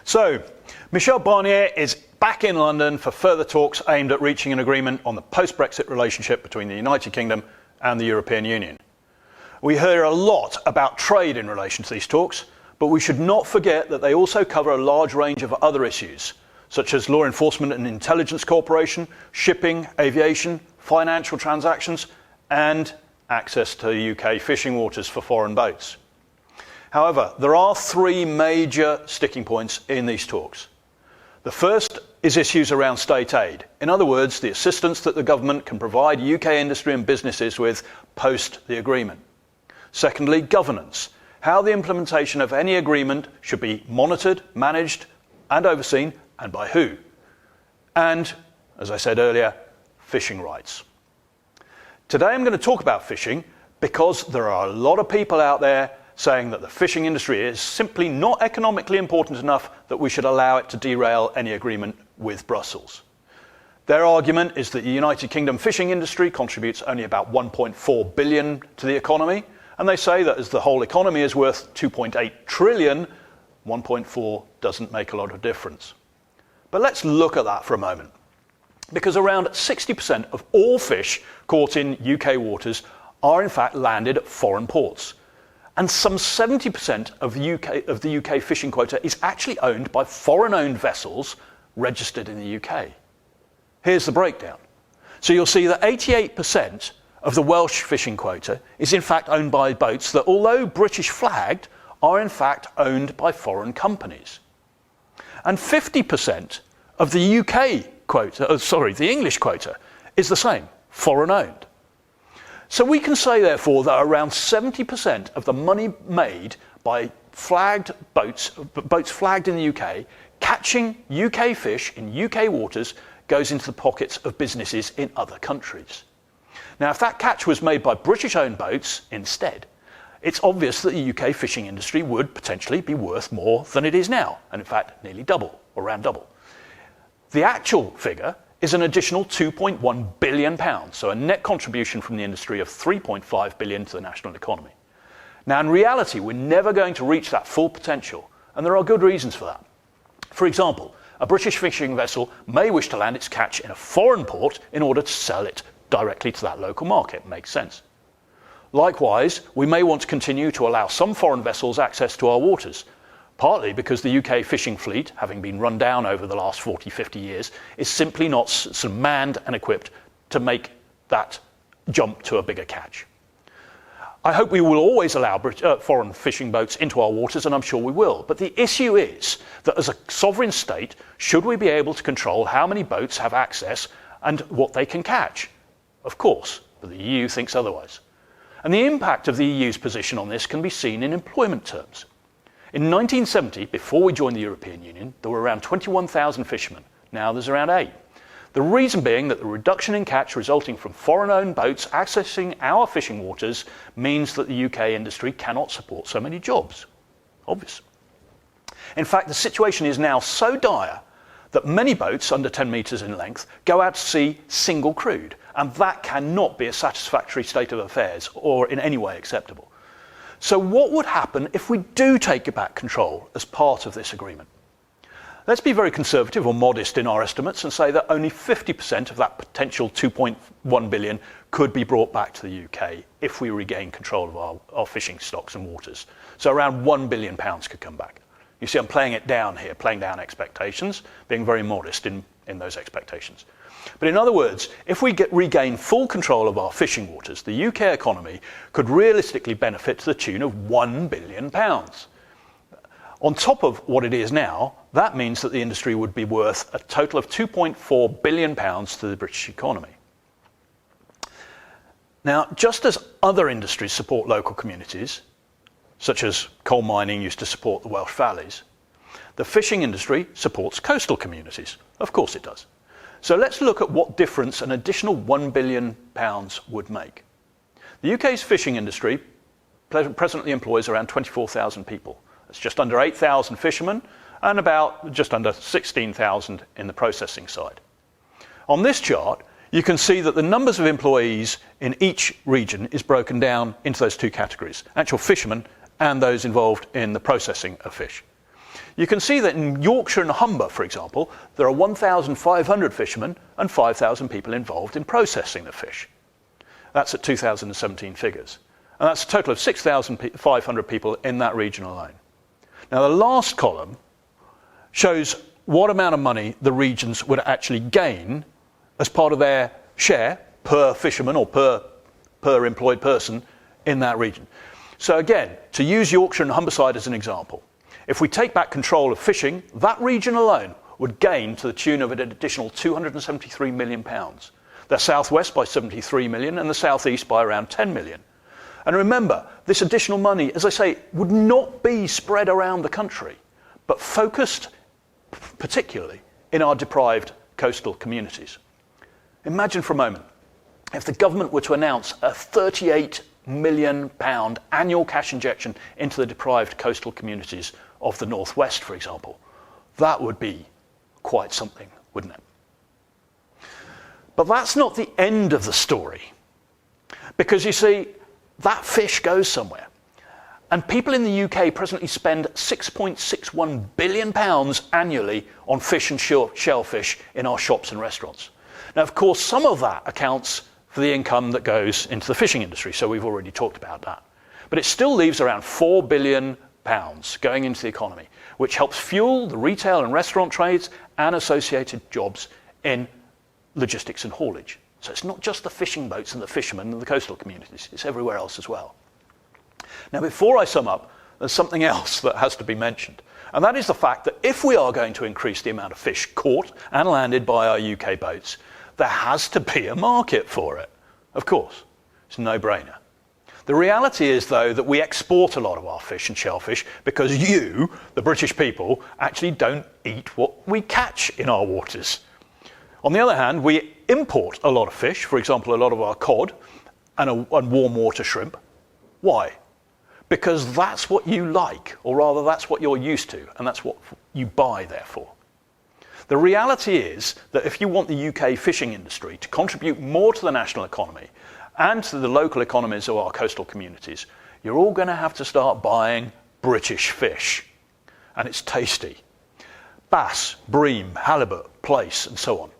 So, Michel Barnier is back in London for further talks aimed at reaching an agreement on the post-Brexit relationship between the United Kingdom and the European Union. We hear a lot about trade in relation to these talks, but we should not forget that they also cover a large range of other issues, such as law enforcement and intelligence cooperation, shipping, aviation, financial transactions, and access to UK fishing waters for foreign boats. However, there are three major sticking points in these talks. The first is issues around state aid. In other words, the assistance that the government can provide UK industry and businesses with post the agreement. Secondly, governance. How the implementation of any agreement should be monitored, managed, and overseen, and by who. And, as I said earlier, fishing rights. Today I'm going to talk about fishing because there are a lot of people out there saying that the fishing industry is simply not economically important enough that we should allow it to derail any agreement with Brussels. Their argument is that the United Kingdom fishing industry contributes only about 1.4 billion to the economy, and they say that as the whole economy is worth 2.8 trillion, 1.4 doesn't make a lot of difference. But let's look at that for a moment. Because around 60% of all fish caught in UK waters are in fact landed at foreign ports. And some 70% of the UK fishing quota is actually owned by foreign-owned vessels registered in the UK. Here's the breakdown. So you'll see that 88% of the Welsh fishing quota is in fact owned by boats that, although British flagged, are in fact owned by foreign companies. And 50% of the UK quota, the English quota, is the same, foreign-owned. So we can say, therefore, that around 70% of the money made by flagged boats flagged in the UK, catching UK fish in UK waters, goes into the pockets of businesses in other countries. Now, if that catch was made by British-owned boats instead, it's obvious that the UK fishing industry would potentially be worth more than it is now, and in fact, nearly double, or around double. The actual figure is an additional £2.1 billion, so a net contribution from the industry of £3.5 billion to the national economy. Now, in reality, we're never going to reach that full potential, and there are good reasons for that. For example, a British fishing vessel may wish to land its catch in a foreign port in order to sell it directly to that local market. Makes sense. Likewise, we may want to continue to allow some foreign vessels access to our waters, partly because the UK fishing fleet, having been run down over the last 40, 50 years, is simply not manned and equipped to make that jump to a bigger catch. I hope we will always allow foreign fishing boats into our waters, and I'm sure we will. But the issue is that as a sovereign state, should we be able to control how many boats have access and what they can catch? Of course, but the EU thinks otherwise. And the impact of the EU's position on this can be seen in employment terms. In 1970, before we joined the European Union, there were around 21,000 fishermen. Now there's around 8. The reason being that the reduction in catch resulting from foreign-owned boats accessing our fishing waters means that the UK industry cannot support so many jobs. Obvious. In fact, the situation is now so dire that many boats under 10 metres in length go out to sea single-crewed, and that cannot be a satisfactory state of affairs or in any way acceptable. So what would happen if we do take back control as part of this agreement? Let's be very conservative or modest in our estimates and say that only 50% of that potential 2.1 billion could be brought back to the UK if we regain control of our fishing stocks and waters. So around £1 billion could come back. You see, I'm playing it down here, playing down expectations, being very modest in those expectations. But in other words, if we regain full control of our fishing waters, the UK economy could realistically benefit to the tune of £1 billion. On top of what it is now, that means that the industry would be worth a total of £2.4 billion to the British economy. Now, just as other industries support local communities, such as coal mining used to support the Welsh valleys, the fishing industry supports coastal communities. Of course it does. So let's look at what difference an additional £1 billion would make. The UK's fishing industry presently employs around 24,000 people. That's just under 8,000 fishermen and about just under 16,000 in the processing side. On this chart, you can see that the numbers of employees in each region is broken down into those two categories, actual fishermen and those involved in the processing of fish. You can see that in Yorkshire and Humber, for example, there are 1,500 fishermen and 5,000 people involved in processing the fish. That's at 2017 figures. And that's a total of 6,500 people in that region alone. Now, the last column shows what amount of money the regions would actually gain as part of their share per fisherman or per employed person in that region. So again, to use Yorkshire and Humberside as an example, if we take back control of fishing, that region alone would gain to the tune of an additional £273 million. The southwest by 73 million and the southeast by around 10 million. And remember, this additional money, as I say, would not be spread around the country, but focused particularly in our deprived coastal communities. Imagine for a moment if the government were to announce a £38 million annual cash injection into the deprived coastal communities of the northwest, for example. That would be quite something, wouldn't it? But that's not the end of the story, because you see, that fish goes somewhere. And people in the UK presently spend £6.61 billion annually on fish and shellfish in our shops and restaurants. Now, of course, some of that accounts for the income that goes into the fishing industry, so we've already talked about that. But it still leaves around £4 billion going into the economy, which helps fuel the retail and restaurant trades and associated jobs in logistics and haulage. So it's not just the fishing boats and the fishermen and the coastal communities, it's everywhere else as well. Now, before I sum up, there's something else that has to be mentioned, and that is the fact that if we are going to increase the amount of fish caught and landed by our UK boats, there has to be a market for it. Of course, it's a no-brainer. The reality is, though, that we export a lot of our fish and shellfish because you, the British people, actually don't eat what we catch in our waters. On the other hand, we import a lot of fish, for example, a lot of our cod and warm water shrimp. Why? Because that's what you like, or rather that's what you're used to, and that's what you buy, therefore. The reality is that if you want the UK fishing industry to contribute more to the national economy and to the local economies of our coastal communities, you're all going to have to start buying British fish. And it's tasty. Bass, bream, halibut, plaice, and so on.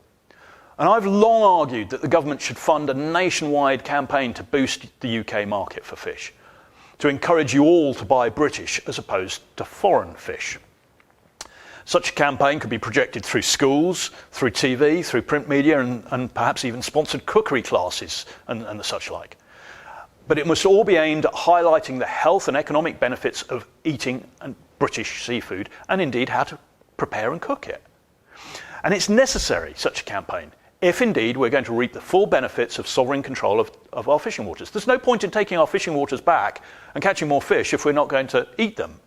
And I've long argued that the government should fund a nationwide campaign to boost the UK market for fish, to encourage you all to buy British as opposed to foreign fish. Such a campaign could be projected through schools, through TV, through print media, and perhaps even sponsored cookery classes and the such like. But it must all be aimed at highlighting the health and economic benefits of eating British seafood, and indeed how to prepare and cook it. And it's necessary, such a campaign, if indeed we're going to reap the full benefits of sovereign control of our fishing waters. There's no point in taking our fishing waters back and catching more fish if we're not going to eat them.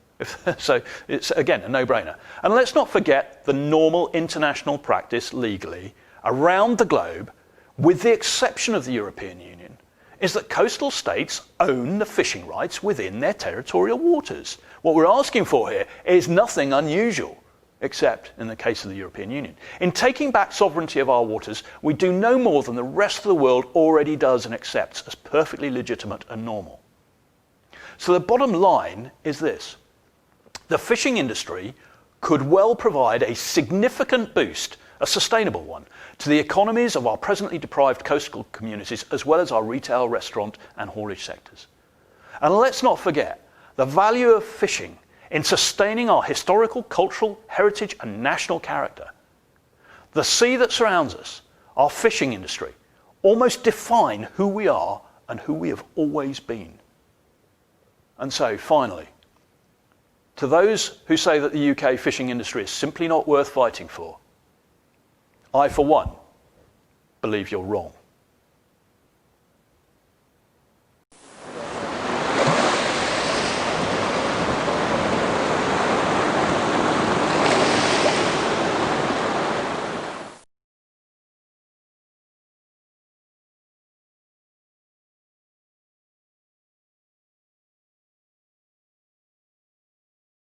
So it's, again, a no-brainer. And let's not forget the normal international practice legally around the globe, with the exception of the European Union, is that coastal states own the fishing rights within their territorial waters. What we're asking for here is nothing unusual, except in the case of the European Union. In taking back sovereignty of our waters, we do no more than the rest of the world already does and accepts as perfectly legitimate and normal. So the bottom line is this. The fishing industry could well provide a significant boost, a sustainable one, to the economies of our presently deprived coastal communities, as well as our retail, restaurant and haulage sectors. And let's not forget the value of fishing in sustaining our historical, cultural, heritage and national character. The sea that surrounds us, our fishing industry, almost define who we are and who we have always been. And so, finally, to those who say that the UK fishing industry is simply not worth fighting for, I, for one, believe you're wrong.